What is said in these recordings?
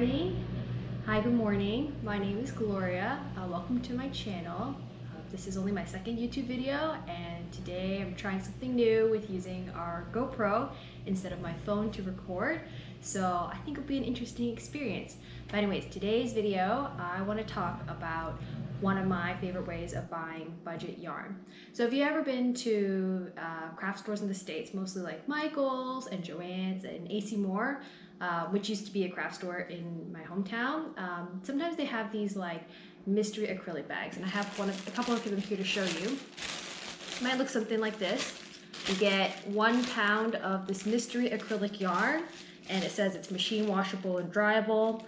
Hi, good morning. My name is Gloria. Welcome to my channel. This is only my second YouTube video, and today I'm trying something new with using our GoPro instead of my phone to record. So I think it'll be an interesting experience. But anyways, today's video, I want to talk about one of my favorite ways of buying budget yarn. So if you've ever been to craft stores in the States, mostly like Michael's and Joann's and AC Moore, which used to be a craft store in my hometown, sometimes they have these like mystery acrylic bags, and I have a couple of them here to show you. It might look something like this. You get 1 pound of this mystery acrylic yarn, and it says it's machine washable and dryable.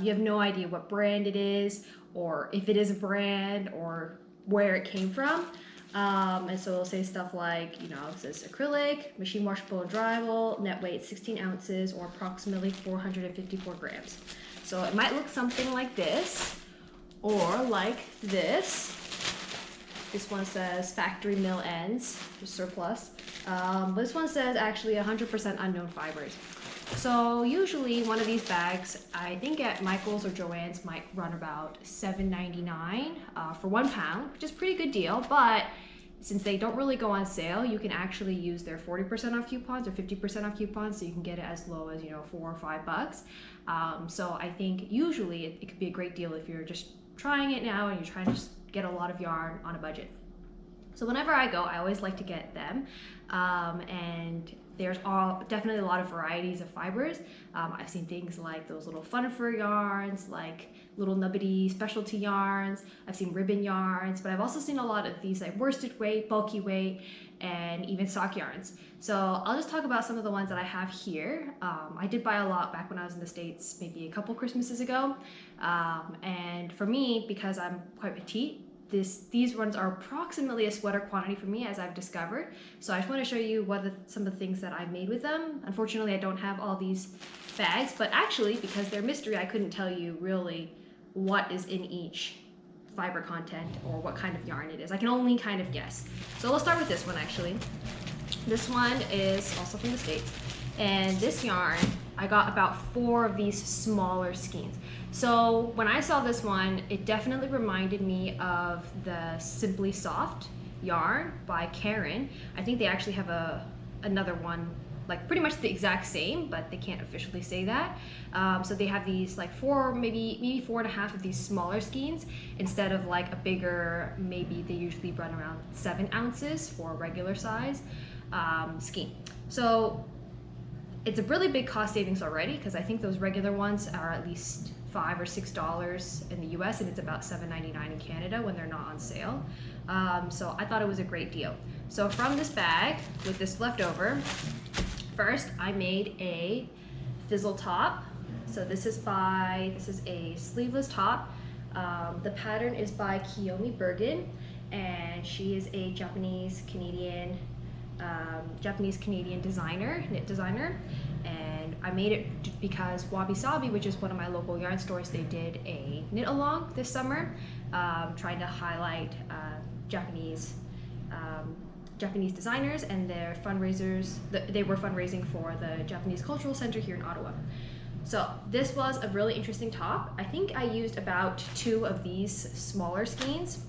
You have no idea what brand it is, or if it is a brand, or where it came from. And so it'll say stuff like, you know, it says acrylic, machine washable and dryable, net weight 16 ounces or approximately 454 grams. So it might look something like this, or like this. This one says factory mill ends, just surplus. This one says actually 100% unknown fibers. So usually one of these bags, I think at Michael's or Joann's, might run about $7.99 for 1 pound, which is a pretty good deal. But since they don't really go on sale, you can actually use their 40% off coupons or 50% off coupons, so you can get it as low as, you know, $4 or $5. So I think usually it could be a great deal if you're just trying it now and you're trying to just get a lot of yarn on a budget. So whenever I go, I always like to get them, and there's definitely a lot of varieties of fibers. I've seen things like those little fun fur yarns, like little nubbity specialty yarns. I've seen ribbon yarns, but I've also seen a lot of these like worsted weight, bulky weight, and even sock yarns. So I'll just talk about some of the ones that I have here. I did buy a lot back when I was in the States, maybe a couple Christmases ago. And for me, because I'm quite petite, these ones are approximately a sweater quantity for me, as I've discovered. So I just want to show you some of the things that I've made with them. Unfortunately, I don't have all these bags, but actually, because they're mystery, I couldn't tell you really what is in each fiber content or what kind of yarn it is. I can only kind of guess. So we'll start with this one actually. This one is also from the States, and this yarn, I got about 4 of these smaller skeins. So when I saw this one, it definitely reminded me of the Simply Soft yarn by Karen. I think they actually have another one, like pretty much the exact same, but they can't officially say that. So they have these like 4, maybe 4.5 of these smaller skeins instead of like a bigger, maybe they usually run around 7 ounces for a regular size skein. So it's a really big cost savings already, because I think those regular ones are at least $5 or $6 in the US, and it's about $7.99 in Canada when they're not on sale. So I thought it was a great deal. So from this bag with this leftover, first I made a Fizzle top. So this is a sleeveless top. The pattern is by Kiyomi Burgin, and she is a Japanese Canadian designer, knit designer, and I made it because Wabi Sabi, which is one of my local yarn stores, they did a knit along this summer, trying to highlight Japanese designers and their fundraisers. They were fundraising for the Japanese Cultural Center here in Ottawa. So this was a really interesting top. I think I used about 2 of these smaller skeins,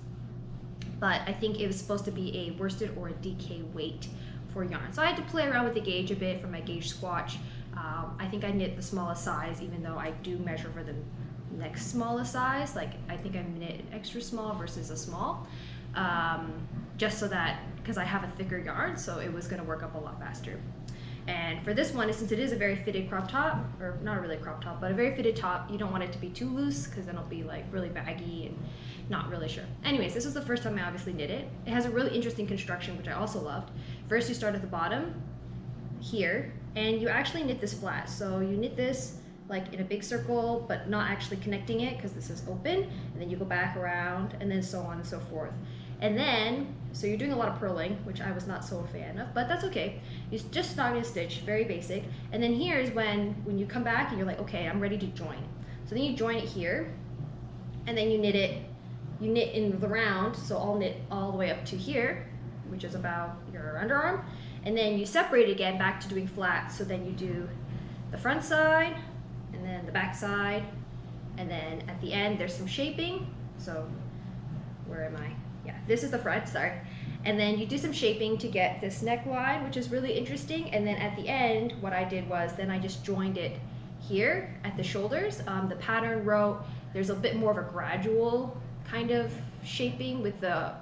but I think it was supposed to be a worsted or a DK weight for yarn. So I had to play around with the gauge a bit for my gauge swatch. I think I knit the smallest size, even though I do measure for the next smallest size. Like I think I knit an extra small versus a small, just so that, because I have a thicker yarn, so it was gonna work up a lot faster. And for this one, since it is a very fitted crop top, or not really a crop top, but a very fitted top, you don't want it to be too loose, because then it'll be like really baggy and not really sure. Anyways, this was the first time I obviously knit it. It has a really interesting construction, which I also loved. First, you start at the bottom here, and you actually knit this flat. So you knit this like in a big circle, but not actually connecting it, because this is open, and then you go back around, and then so on and so forth. And then, so you're doing a lot of purling, which I was not so a fan of, but that's okay. You just starting a stitch, very basic. And then here is when you come back and you're like, okay, I'm ready to join. So then you join it here, and then you knit in the round, so I'll knit all the way up to here, which is about your underarm. And then you separate it again back to doing flat. So then you do the front side, and then the back side, and then at the end there's some shaping. So where am I? Yeah, this is the front, sorry. And then you do some shaping to get this neckline, which is really interesting. And then at the end, what I did was then I just joined it here at the shoulders. The pattern wrote, there's a bit more of a gradual kind of shaping with the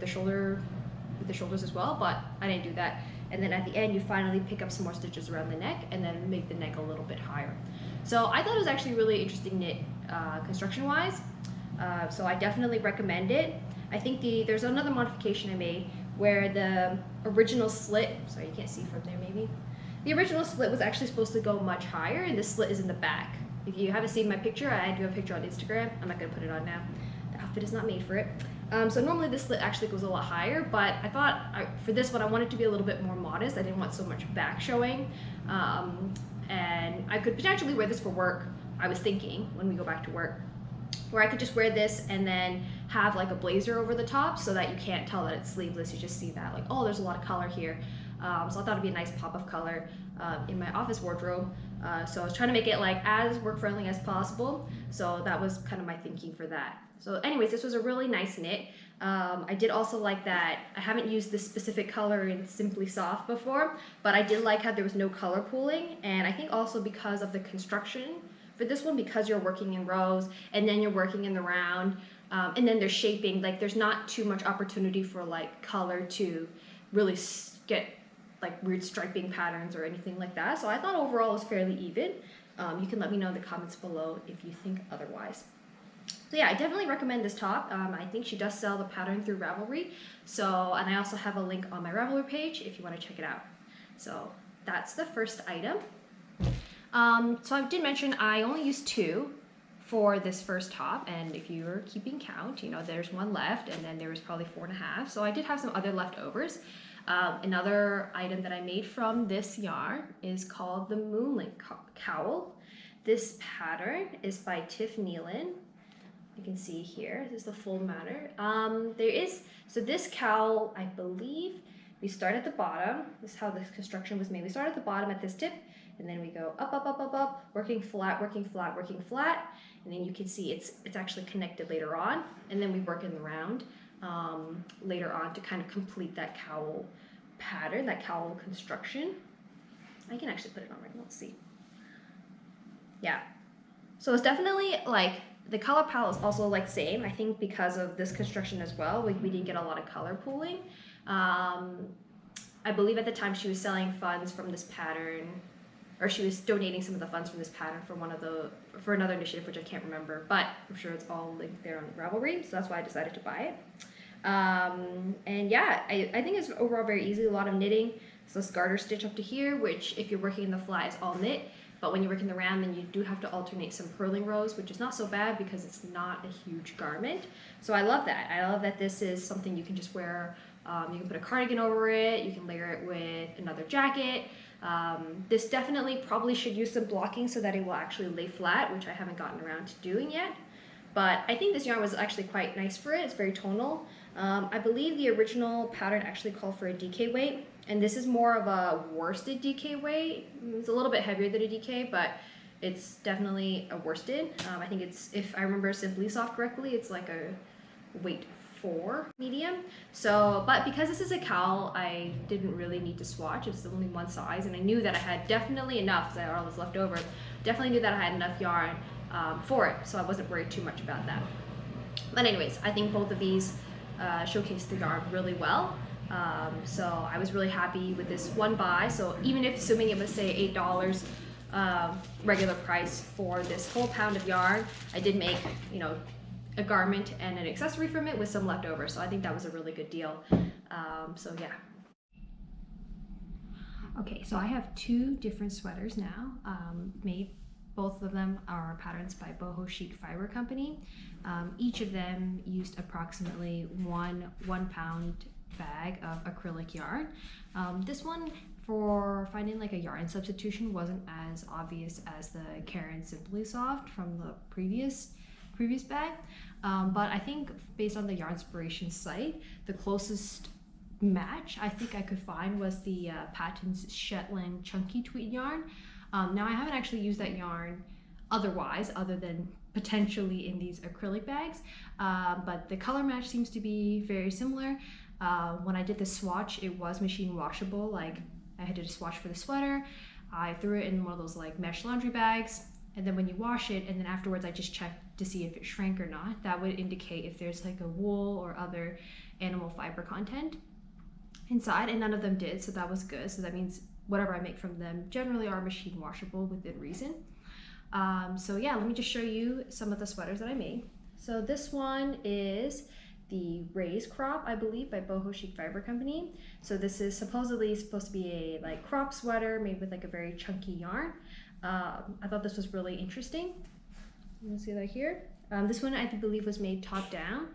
shoulders as well, but I didn't do that. And then at the end, you finally pick up some more stitches around the neck and then make the neck a little bit higher. So I thought it was actually really interesting knit construction-wise. So I definitely recommend it. I think there's another modification I made where the original slit, sorry you can't see from there maybe, the original slit was actually supposed to go much higher, and the slit is in the back. If you haven't seen my picture, I do have a picture on Instagram. I'm not going to put it on now. The outfit is not made for it. So normally this slit actually goes a lot higher, but I thought for this one I wanted to be a little bit more modest. I didn't want so much back showing, and I could potentially wear this for work. I was thinking when we go back to work, where I could just wear this and then have like a blazer over the top so that you can't tell that it's sleeveless. You just see that like, oh, there's a lot of color here. So I thought it'd be a nice pop of color in my office wardrobe. So I was trying to make it like as work-friendly as possible. So that was kind of my thinking for that. So anyways, this was a really nice knit. I did also like that I haven't used this specific color in Simply Soft before, but I did like how there was no color pooling. And I think also because of the construction for this one, because you're working in rows and then you're working in the round, and then there's shaping, like there's not too much opportunity for like color to really get like weird striping patterns or anything like that. So I thought overall it was fairly even. You can let me know in the comments below if you think otherwise. So yeah, I definitely recommend this top. I think she does sell the pattern through Ravelry. So, and I also have a link on my Ravelry page if you want to check it out. So that's the first item. So I did mention I only used 2 for this first top, and if you're keeping count, you know, there's 1 left, and then there was probably 4.5. So I did have some other leftovers. Another item that I made from this yarn is called the Moonlit Cowl. This pattern is by Neilan. You can see here, this is the full matter. So this cowl, I believe, we start at the bottom. This is how this construction was made. We start at the bottom at this tip, and then we go up, up, up, up, up, working flat, working flat, working flat. And then you can see it's actually connected later on. And then we work in the round later on to kind of complete that cowl pattern, that cowl construction. I can actually put it on right now, let's see. Yeah, so it's definitely like, the color palette is also like same, I think because of this construction as well, we didn't get a lot of color pooling. I believe at the time she was selling funds from this pattern, or she was donating some of the funds from this pattern for another initiative, which I can't remember, but I'm sure it's all linked there on Ravelry, so that's why I decided to buy it. And yeah, I think it's overall very easy, a lot of knitting. So this garter stitch up to here, which if you're working in the fly is all knit, but when you're working the round, then you do have to alternate some purling rows, which is not so bad because it's not a huge garment. So I love that. I love that this is something you can just wear. You can put a cardigan over it. You can layer it with another jacket. This definitely probably should use some blocking so that it will actually lay flat, which I haven't gotten around to doing yet. But I think this yarn was actually quite nice for it. It's very tonal. I believe the original pattern actually called for a DK weight, and this is more of a worsted DK weight. It's a little bit heavier than a DK, but it's definitely a worsted. I think it's, if I remember Simply Soft correctly, it's like a weight 4 medium. So, but because this is a cowl, I didn't really need to swatch. It's only one size, and I knew that I had definitely enough, because I had all this left over, definitely knew that I had enough yarn for it, so I wasn't worried too much about that. But anyways, I think both of these showcase the yarn really well. So I was really happy with this one buy. So even if, assuming it was say $8 regular price for this whole pound of yarn, I did make, you know, a garment and an accessory from it with some leftover. So I think that was a really good deal. So yeah. Okay, so I have 2 different sweaters now made. Both of them are patterns by Boho Chic Fiber Company. Each of them used approximately one pound bag of acrylic yarn. This one, for finding like a yarn substitution, wasn't as obvious as the Karen Simply Soft from the previous bag. But I think based on the Yarnspirations site, the closest match I think I could find was the Patton's Shetland Chunky Tweed yarn. Now I haven't actually used that yarn otherwise, other than potentially in these acrylic bags, but the color match seems to be very similar. When I did the swatch, it was machine washable. Like I did a swatch for the sweater, I threw it in one of those like mesh laundry bags, and then when you wash it and then afterwards I just checked to see if it shrank or not. That would indicate if there's like a wool or other animal fiber content inside, and none of them did, so that was good. So that means whatever I make from them generally are machine washable within reason. So yeah, let me just show you some of the sweaters that I made. So this one is the Raise Crop, I believe, by Boho Chic Fiber Company. So this is supposedly supposed to be a like crop sweater made with like a very chunky yarn. I thought this was really interesting. You can see that here. This one I believe was made top down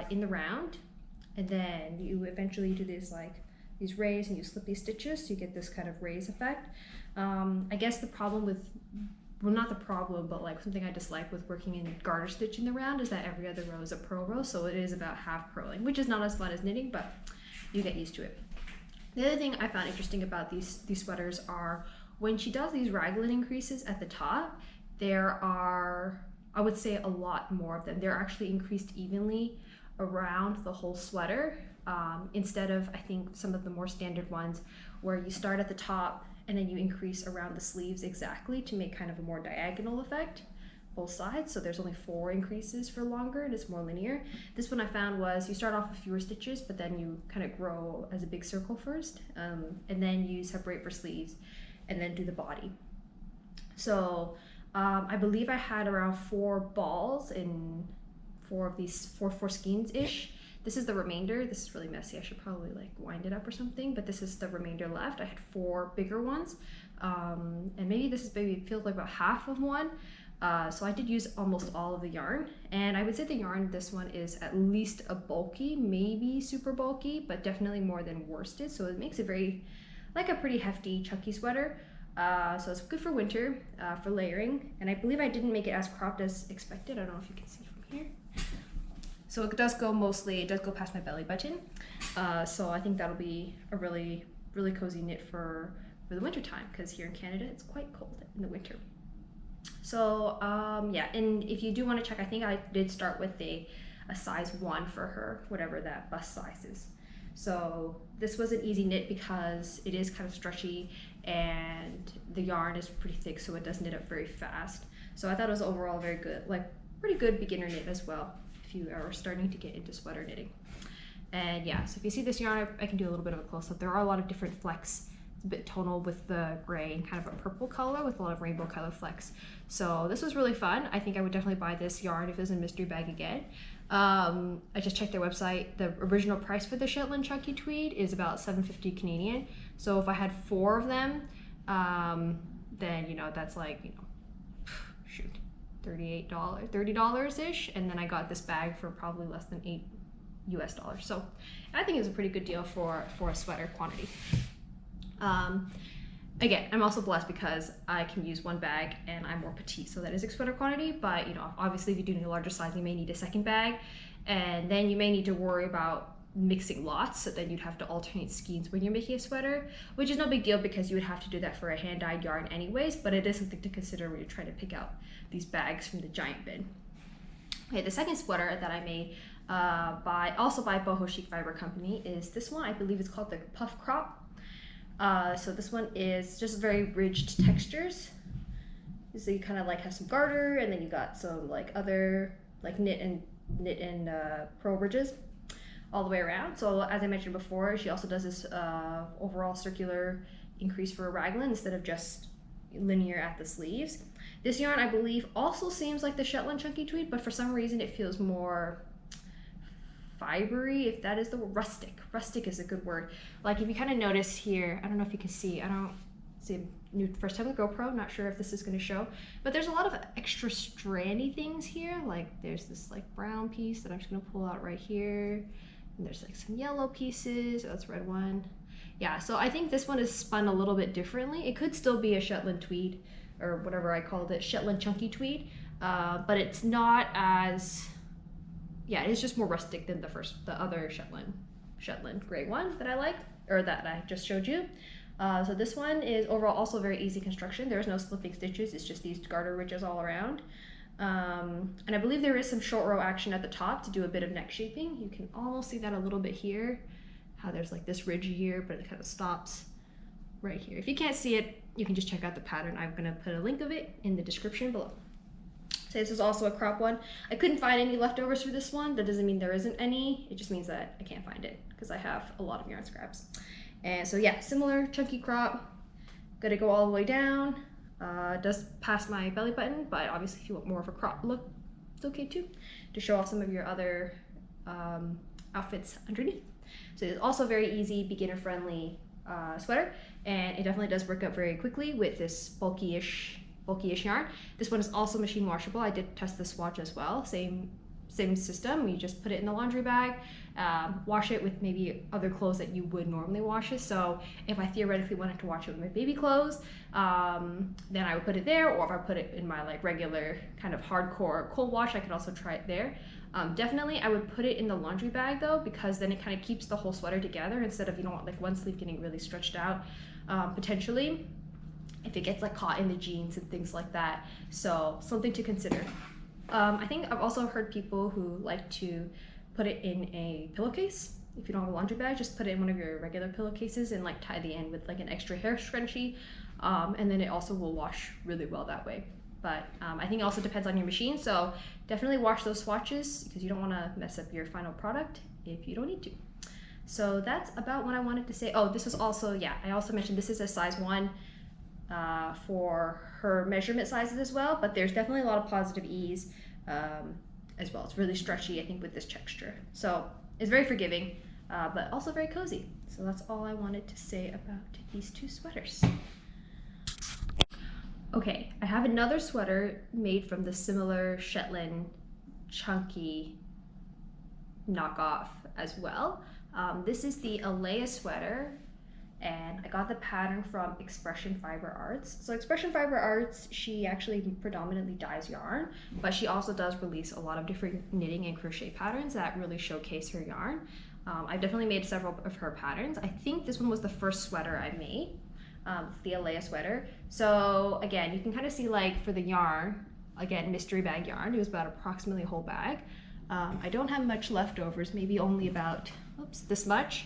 in the round, and then you eventually do this like these rays and you slip these stitches so you get this kind of raise effect. I guess the problem with, well, not the problem, but like something I dislike with working in garter stitch in the round is that every other row is a purl row, so it is about half purling, which is not as fun as knitting, but you get used to it. The other thing I found interesting about these sweaters are when she does these raglan increases at the top, there are, I would say, a lot more of them. They're actually increased evenly around the whole sweater, instead of, I think, some of the more standard ones where you start at the top and then you increase around the sleeves exactly to make kind of a more diagonal effect, both sides. So there's only 4 increases for longer and it's more linear. This one I found was you start off with fewer stitches, but then you kind of grow as a big circle first, and then you separate for sleeves and then do the body. So I believe I had around 4 balls in 4 of these 4 skeins-ish. This is the remainder. This is really messy. I should probably like wind it up or something, but this is the remainder left. I had 4 bigger ones, and maybe this is maybe feels like about half of one. So I did use almost all of the yarn, and I would say the yarn, this one is at least a bulky, maybe super bulky, but definitely more than worsted. So it makes it very, like a pretty hefty, chunky sweater. So it's good for winter, for layering. And I believe I didn't make it as cropped as expected. I don't know if you can see from here. So it does go mostly, it does go past my belly button. So I think that'll be a really, really cozy knit for the winter time, because here in Canada, it's quite cold in the winter. So yeah, and if you do want to check, I think I did start with a size 1 for her, whatever that bust size is. So this was an easy knit because it is kind of stretchy and the yarn is pretty thick, so it does knit up very fast. So I thought it was overall very good, like pretty good beginner knit as well, if you are starting to get into sweater knitting. And yeah, so if you see this yarn, I can do a little bit of a close-up. There are a lot of different flecks. It's a bit tonal with the gray and kind of a purple color with a lot of rainbow color flecks. So this was really fun. I think I would definitely buy this yarn if it was in a mystery bag again. I just checked their website. The original price for the Shetland Chunky Tweed is about $7.50 Canadian. So if I had 4 of them, then, you know, that's like, you know, shoot, $30-ish. And then I got this bag for probably less than $8 US. So I think it's a pretty good deal for a sweater quantity. Again, I'm also blessed because I can use 1 bag and I'm more petite, so that is a sweater quantity. But you know, obviously if you do need a larger size, you may need a second bag, and then you may need to worry about mixing lots, so then you'd have to alternate skeins when you're making a sweater, which is no big deal because you would have to do that for a hand-dyed yarn anyways, but it is something to consider when you're trying to pick out these bags from the giant bin. Okay, the second sweater that I made also by Boho Chic Fiber Company is this one. I believe it's called the Puff Crop. So this one is just very ridged textures. So you kind of like have some garter, and then you got some like other like knit and purl ridges all the way around. So as I mentioned before, she also does this overall circular increase for a raglan instead of just linear at the sleeves. This yarn, I believe, also seems like the Shetland Chunky Tweed, but for some reason it feels more fibery, if that is the word. Rustic is a good word. Like if you kind of notice here, I don't know if you can see, I don't see, new first time with GoPro, not sure if this is going to show, but there's a lot of extra strandy things here. Like there's this like brown piece that I'm just going to pull out right here, and there's like some yellow pieces. Oh, that's red one. Yeah, so I think this one is spun a little bit differently. It could still be a Shetland tweed, or whatever I called it, Shetland Chunky Tweed, but it's not as, yeah, it's just more rustic than the other Shetland gray one that I liked, or that I just showed you. So this one is overall also very easy construction. There's no slipping stitches, it's just these garter ridges all around. And I believe there is some short row action at the top to do a bit of neck shaping. You can almost see that a little bit here, how there's like this ridge here, but it kind of stops right here. If you can't see it, you can just check out the pattern. I'm gonna put a link of it in the description below. So this is also a crop one. I couldn't find any leftovers for this one. That doesn't mean there isn't any. It just means that I can't find it because I have a lot of yarn scraps. And so yeah, similar chunky crop. Gonna go all the way down. Does pass my belly button, but obviously if you want more of a crop look, it's okay too, to show off some of your other outfits underneath. So it's also very easy, beginner friendly sweater, and it definitely does work out very quickly with this bulky-ish yarn. This one is also machine washable. I did test the swatch as well. Same system. You just put it in the laundry bag, wash it with maybe other clothes that you would normally wash it. So if I theoretically wanted to wash it with my baby clothes, then I would put it there, or if I put it in my like regular kind of hardcore cold wash, I could also try it there. Definitely I would put it in the laundry bag though, because then it kind of keeps the whole sweater together instead of, you don't want like one sleeve getting really stretched out potentially if it gets like caught in the jeans and things like that. So something to consider. I think I've also heard people who like to put it in a pillowcase. If you don't have a laundry bag, just put it in one of your regular pillowcases and like tie the end with like an extra hair scrunchie, and then it also will wash really well that way. But I think it also depends on your machine, so definitely wash those swatches because you don't want to mess up your final product if you don't need to. So that's about what I wanted to say. Oh, this was also, yeah, I also mentioned this is a size 1 for her measurement sizes as well, but there's definitely a lot of positive ease as well. It's really stretchy, I think, with this texture. So it's very forgiving, but also very cozy. So that's all I wanted to say about these two sweaters. Okay, I have another sweater made from the similar Shetland chunky knockoff as well. This is the Alaia sweater, and I got the pattern from Expression Fiber Arts. So Expression Fiber Arts, she actually predominantly dyes yarn, but she also does release a lot of different knitting and crochet patterns that really showcase her yarn. I've definitely made several of her patterns. I think this one was the first sweater I made, the Alaia sweater. So again, you can kind of see like for the yarn, again, mystery bag yarn, it was about approximately a whole bag. I don't have much leftovers, maybe only about, oops, this much.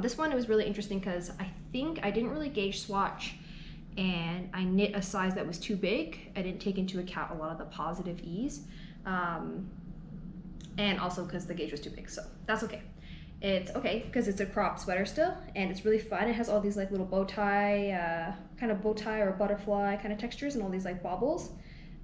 This one, it was really interesting because I think I didn't really gauge swatch and I knit a size that was too big. I didn't take into account a lot of the positive ease, and also because the gauge was too big, so that's okay. It's okay because it's a crop sweater still, and it's really fun. It has all these like little bow tie, kind of bow tie or butterfly kind of textures and all these like baubles.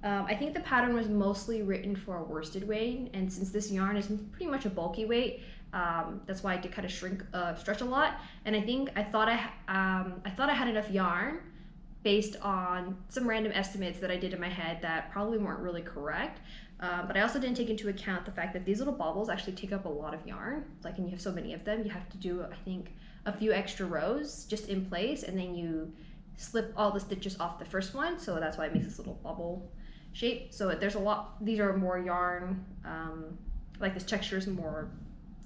I think the pattern was mostly written for a worsted weight, and since this yarn is pretty much a bulky weight, that's why I did kind of stretch a lot. And I think I thought I had enough yarn based on some random estimates that I did in my head that probably weren't really correct. But I also didn't take into account the fact that these little baubles actually take up a lot of yarn. Like, and you have so many of them, you have to do, I think, a few extra rows just in place, and then you slip all the stitches off the first one. So that's why it makes this little bubble shape. So there's a lot, these are more yarn, like this texture is more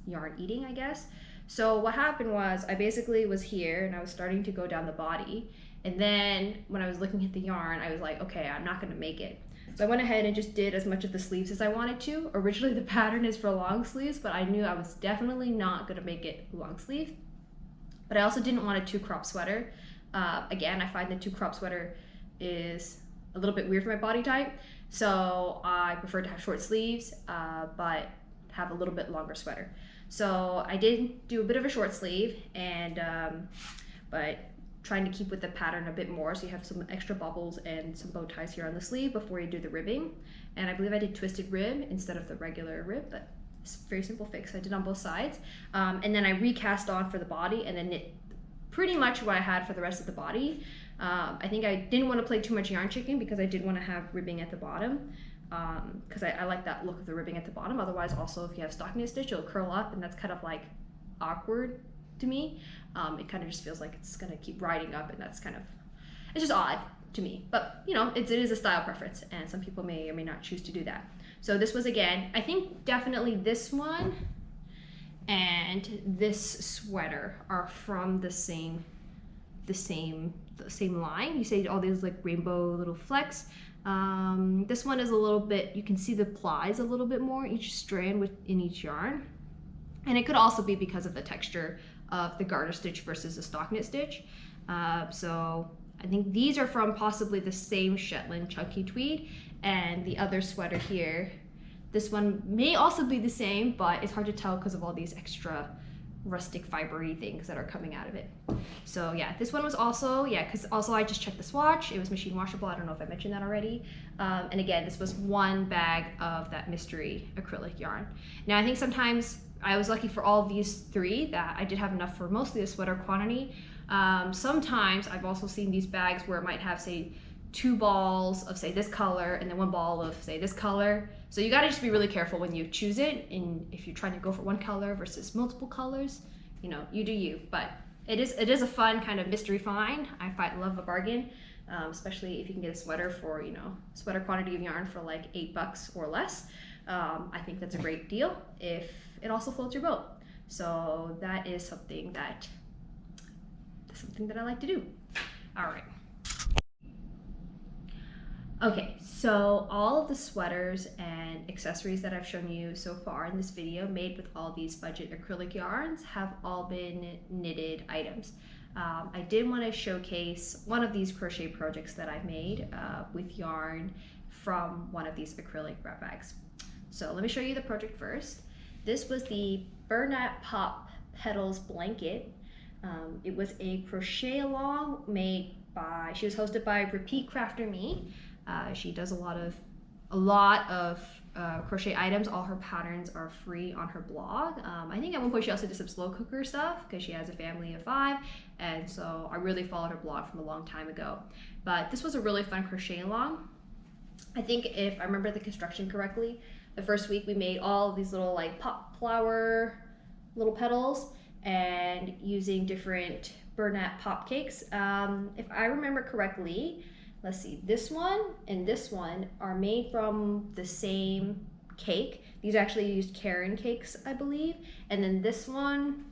yarn eating, I guess. So what happened was I basically was here and I was starting to go down the body, and then when I was looking at the yarn, I was like, okay, I'm not gonna make it. So I went ahead and just did as much of the sleeves as I wanted to. Originally the pattern is for long sleeves, but I knew I was definitely not gonna make it long sleeve. But I also didn't want a 2-crop sweater. Again, I find the 2-crop sweater is a little bit weird for my body type, so I prefer to have short sleeves, but have a little bit longer sweater. So I did do a bit of a short sleeve, and but trying to keep with the pattern a bit more, so you have some extra bubbles and some bow ties here on the sleeve before you do the ribbing. And I believe I did twisted rib instead of the regular rib, but it's a very simple fix. I did on both sides, and then I recast on for the body and then knit pretty much what I had for the rest of the body. I think I didn't want to play too much yarn chicken because I did want to have ribbing at the bottom, because I like that look of the ribbing at the bottom. Otherwise, also if you have stockinette stitch, it'll curl up, and that's kind of like awkward to me. It kind of just feels like it's gonna keep riding up, and that's kind of, it's just odd to me. But you know, it is a style preference, and some people may or may not choose to do that. So this was, again, I think definitely this one and this sweater are from the same the same line. You see all these like rainbow little flecks. This one is a little bit, you can see the plies a little bit more each strand within each yarn. And it could also be because of the texture of the garter stitch versus the stockinette stitch. So I think these are from possibly the same Shetland chunky tweed, and the other sweater here, this one may also be the same, but it's hard to tell because of all these extra rustic fibery things that are coming out of it. So yeah, this one was also, yeah, because also I just checked the swatch. It was machine washable. I don't know if I mentioned that already. And again, this was one bag of that mystery acrylic yarn. Now I think sometimes I was lucky for all of these three that I did have enough for mostly the sweater quantity. Sometimes I've also seen these bags where it might have, say, 2 balls of, say, this color and then 1 ball of, say, this color. So you gotta just be really careful when you choose it, and if you're trying to go for one color versus multiple colors, you know, you do you. But it is a fun kind of mystery find. I love a bargain, especially if you can get a sweater for, you know, sweater quantity of yarn for like $8 or less. I think that's a great deal if it also floats your boat. So that is something that I like to do. All right. Okay, so all of the sweaters and accessories that I've shown you so far in this video made with all these budget acrylic yarns have all been knitted items. I did want to showcase one of these crochet projects that I've made with yarn from one of these acrylic wrap bags. So let me show you the project first. This was the Bernat Pop Petals blanket. It was a crochet along made by, she was hosted by Repeat Crafter Me. She does a lot of crochet items. All her patterns are free on her blog. I think at one point she also did some slow cooker stuff because she has a family of 5, and so I really followed her blog from a long time ago. But this was a really fun crochet along. I think if I remember the construction correctly, the first week we made all of these little like pop flower little petals and using different Bernat pop cakes. If I remember correctly, let's see, this one and this one are made from the same cake. These actually used Karen cakes, I believe. And then this one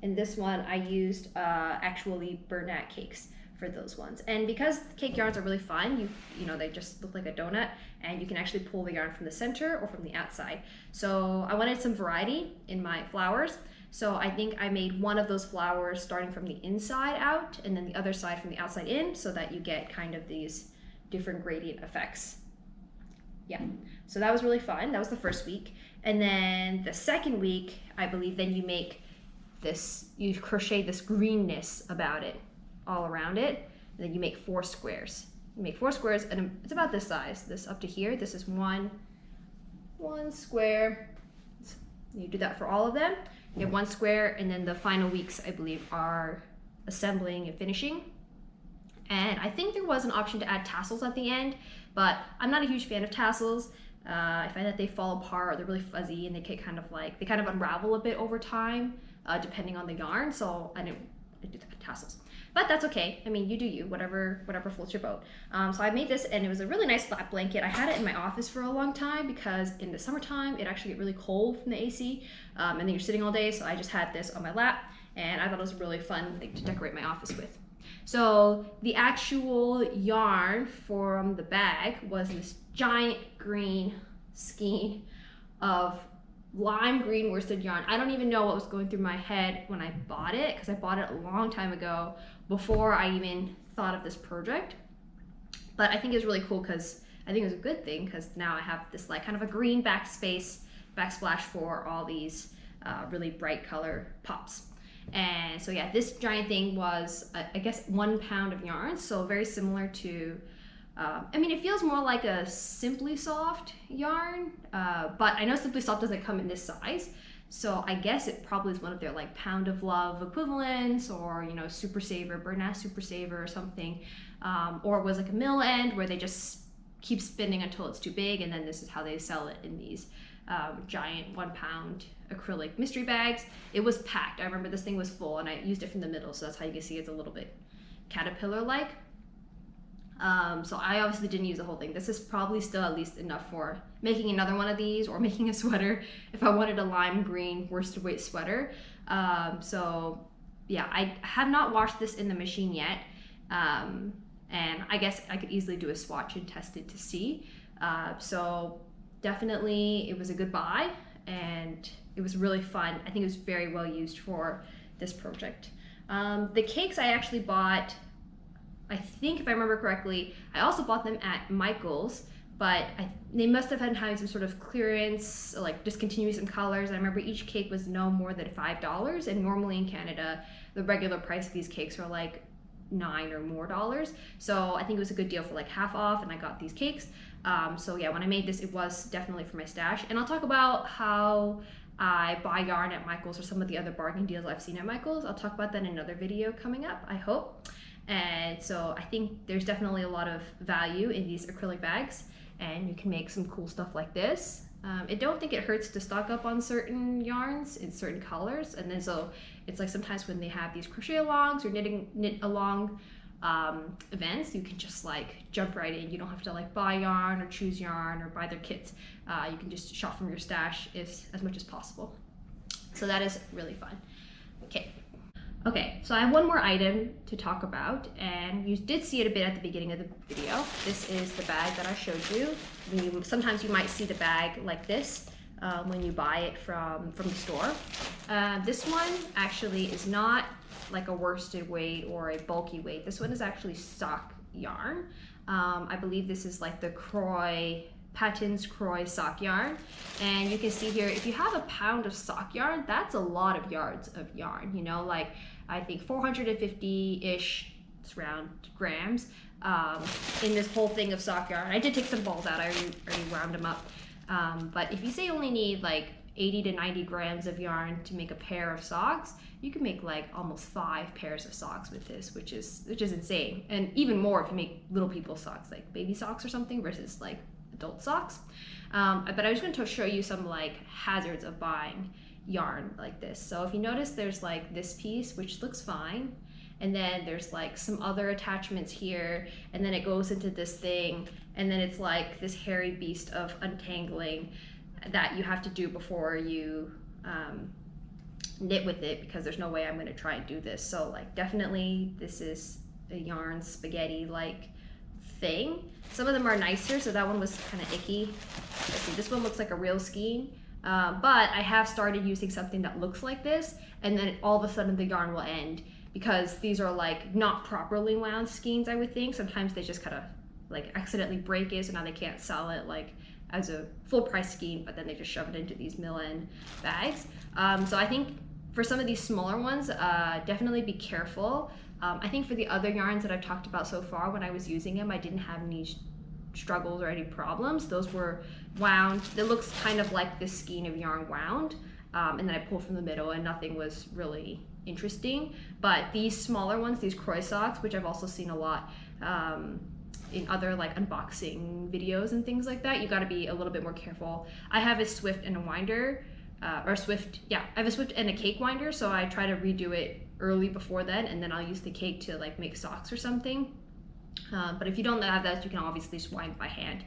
and this one I used actually Bernat cakes for those ones. And because cake yarns are really fun, you know, they just look like a donut, and you can actually pull the yarn from the center or from the outside. So I wanted some variety in my flowers. So I think I made one of those flowers starting from the inside out and then the other side from the outside in, so that you get kind of these different gradient effects. Yeah, so that was really fun. That was the first week. And then the second week, I believe, then you make this, you crochet this greenness about it, all around it. And then you make 4 squares. You make 4 squares, and it's about this size, this up to here. This is one square. You do that for all of them. You have 1 square, and then the final weeks, I believe, are assembling and finishing. And I think there was an option to add tassels at the end, but I'm not a huge fan of tassels. I find that they fall apart, they're really fuzzy, and they get kind of like, they kind of unravel a bit over time, depending on the yarn. So I didn't do tassels, but that's okay. I mean, you do you, whatever floats your boat. So I made this, and it was a really nice flat blanket. I had it in my office for a long time because in the summertime it actually get really cold from the AC, and then you're sitting all day. So I just had this on my lap, and I thought it was a really fun thing to decorate my office with. So the actual yarn from the bag was this giant green skein of lime green worsted yarn. I don't even know what was going through my head when I bought it, because I bought it a long time ago before I even thought of this project. But I think it's really cool because I think it was a good thing, because now I have this like kind of a green backsplash for all these really bright color pops. And so yeah, this giant thing was I guess 1 pound of yarn, so very similar to I mean, it feels more like a Simply Soft yarn, but I know Simply Soft doesn't come in this size, so I guess it probably is one of their like Pound of Love equivalents, or you know, Super Saver, Bernat Super Saver or something, or it was like a mill end where they just keep spinning until it's too big, and then this is how they sell it in these giant 1 pound acrylic mystery bags. It was packed. I remember this thing was full, and I used it from the middle, so that's how you can see it's a little bit caterpillar-like. So I obviously didn't use the whole thing. This is probably still at least enough for making another one of these, or making a sweater if I wanted a lime green worsted weight sweater. So yeah, I have not washed this in the machine yet. And I guess I could easily do a swatch and test it to see. So definitely it was a good buy, and it was really fun. I think it was very well used for this project. The cakes I actually bought, I think if I remember correctly, I also bought them at Michael's, but they must have been having some sort of clearance, like discontinuing some colors. I remember each cake was no more than $5, and normally in Canada, the regular price of these cakes are like $9 or more. So I think it was a good deal for like half off, and I got these cakes. So yeah, when I made this, it was definitely for my stash. And I'll talk about how I buy yarn at Michael's or some of the other bargain deals I've seen at Michael's. I'll talk about that in another video coming up, I hope. And so I think there's definitely a lot of value in these acrylic bags, and you can make some cool stuff like this. I don't think it hurts to stock up on certain yarns in certain colors, and then so it's like sometimes when they have these crochet alongs or knit along events, you can just like jump right in. You don't have to like buy yarn or choose yarn or buy their kits. You can just shop from your stash as much as possible. So that is really fun. Okay, so I have one more item to talk about, and you did see it a bit at the beginning of the video. This is the bag that I showed you. Sometimes you might see the bag like this when you buy it from the store. This one actually is not like a worsted weight or a bulky weight. This one is actually sock yarn. I believe this is like the Patons Crochet sock yarn, and you can see here, if you have a pound of sock yarn, that's a lot of yards of yarn, you know, like I think 450-ish, it's round grams, in this whole thing of sock yarn. I did take some balls out, I already wound them up, but if you say you only need like 80 to 90 grams of yarn to make a pair of socks, you can make like almost 5 pairs of socks with this, which is insane. And even more if you make little people's socks, like baby socks or something, versus like adult socks. But I was going to show you some like hazards of buying yarn like this. So if you notice, there's like this piece which looks fine, and then there's like some other attachments here, and then it goes into this thing, and then it's like this hairy beast of untangling that you have to do before you knit with it, because there's no way I'm going to try and do this. So like definitely this is a yarn spaghetti like thing. Some of them are nicer, so that one was kind of icky. Let's see, this one looks like a real skein, but I have started using something that looks like this, and then all of a sudden the yarn will end, because these are like not properly wound skeins, I would think. Sometimes they just kind of like accidentally break it, so now they can't sell it like as a full price skein, but then they just shove it into these mill-end bags. So I think for some of these smaller ones, definitely be careful. I think for the other yarns that I've talked about so far, when I was using them, I didn't have any struggles or any problems. Those were wound. It looks kind of like this skein of yarn wound, and then I pulled from the middle, and nothing was really interesting. But these smaller ones, these crochet socks, which I've also seen a lot in other like unboxing videos and things like that, you got to be a little bit more careful. I have a Swift and a winder, I have a Swift and a cake winder, so I try to redo it early before then, and then I'll use the cake to like make socks or something. But if you don't have that, you can obviously just wind by hand.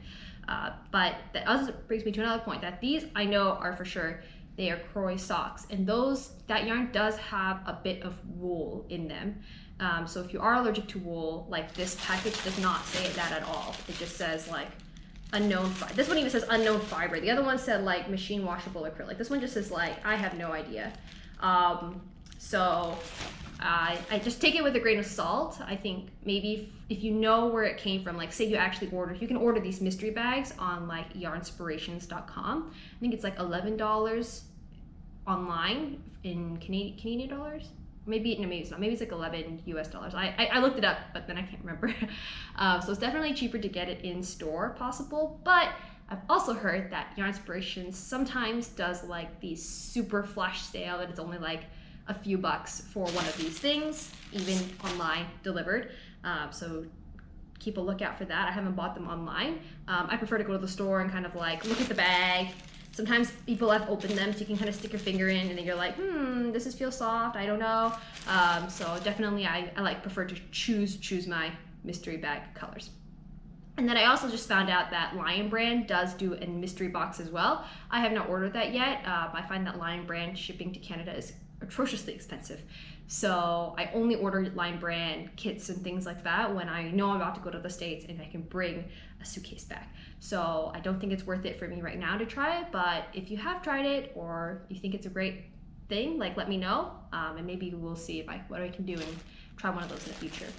But that also brings me to another point, that these I know are for sure, they are crochet socks, and that yarn does have a bit of wool in them. So if you are allergic to wool, like this package does not say that at all. It just says like unknown fiber. This one even says unknown fiber. The other one said like machine washable acrylic. This one just says like, I have no idea. So I just take it with a grain of salt. I think maybe if you know where it came from, like say you actually you can order these mystery bags on like yarnspirations.com. I think it's like $11 online in Canadian dollars. Maybe it's not. Maybe it's like $11 US. I looked it up, but then I can't remember. So it's definitely cheaper to get it in store possible. But I've also heard that Yarnspirations sometimes does like these super flash sale, that it's only like a few bucks for one of these things, even online delivered. So keep a lookout for that. I haven't bought them online. I prefer to go to the store and kind of like look at the bag. Sometimes people have opened them, so you can kind of stick your finger in, and then you're like, this feels soft, I don't know. So definitely I prefer to choose my mystery bag colors. And then I also just found out that Lion Brand does do a mystery box as well. I have not ordered that yet. I find that Lion Brand shipping to Canada is atrociously expensive. So I only order line brand kits and things like that when I know I'm about to go to the States and I can bring a suitcase back. So I don't think it's worth it for me right now to try it, but if you have tried it or you think it's a great thing, like let me know, and maybe we'll see what I can do and try one of those in the future.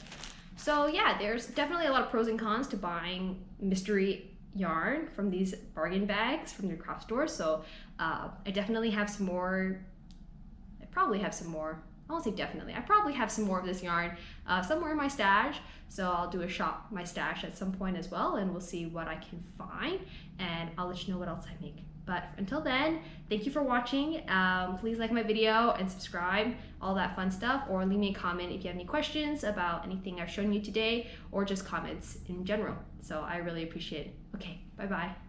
So yeah, there's definitely a lot of pros and cons to buying mystery yarn from these bargain bags from your craft store. So I definitely have some more. I probably have some more. I won't say definitely. I probably have some more of this yarn somewhere in my stash. So I'll do a shop my stash at some point as well, and we'll see what I can find, and I'll let you know what else I make. But until then, thank you for watching. Please like my video and subscribe, all that fun stuff, or leave me a comment if you have any questions about anything I've shown you today, or just comments in general. So I really appreciate it. Okay, bye-bye.